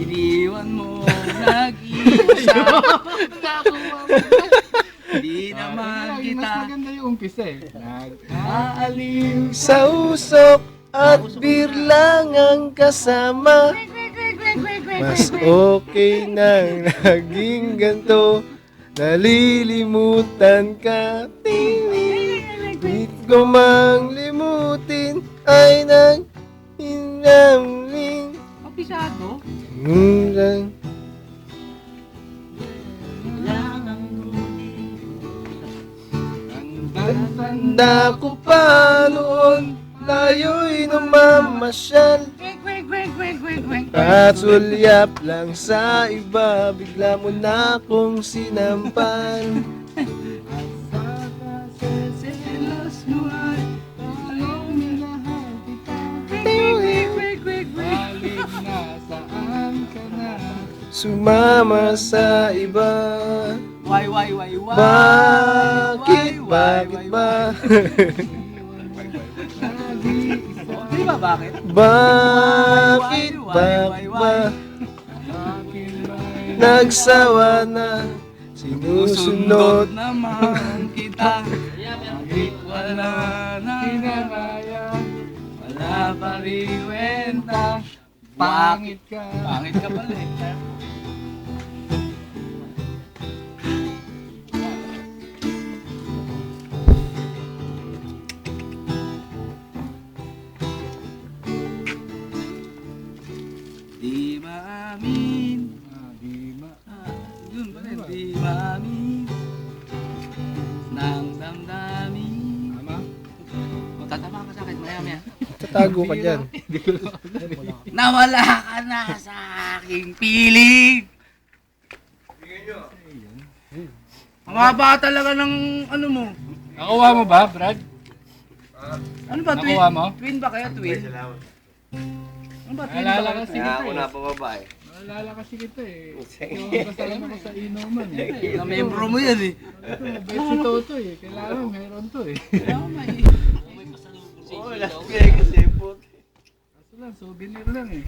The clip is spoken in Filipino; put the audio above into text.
Iniwan mo, nag-iisa. Nakakuha mo. Di naman Mas kita maganda yung umpisa eh. aaliw. Sa usok at birlang ang kasama. Mas okay nang naging ganto. Nalilimutan ka. Di ko mang limutin ay nag-inamling. Kapisado. Murang tanda ko pa noon, tayo'y namamasyal. At sulyap lang sa iba, bigla mo na akong sinampal. Selos mo ay Ayaw minahal kita. Balik na saan ka na. Sumama sa iba. why. Bakit ba? Di ba bakit? Bakit ba? Akin ba'y Nagsawa na, sinusunod. naman kita. Kahit wala na, kinakaya. wala pa rin kwenta. Pangit ka. Pangit ka pala eh. Di maamin. Di ma. Yun pala eh. Di maamin. Nang damdamin. Tama? O tatama ka sa akin maya. Tatago ka dyan. Nawala ka na sa aking piling. Ang haba talaga ng ano mo. Nakuha mo ba, Brad? Ano ba, twin? Nakuha mo? Twin ba kaya, twin? Ano ba, twin Naalala ba? kasi kita eh. pababa eh. Naalala kasi kita eh. Yung kasama ko sa inuman eh. Na membro mo yan eh. Ito, mabait si Toto eh. Kailangan mayroon to eh. Tama eh. Kaso lang, souvenir lang eh.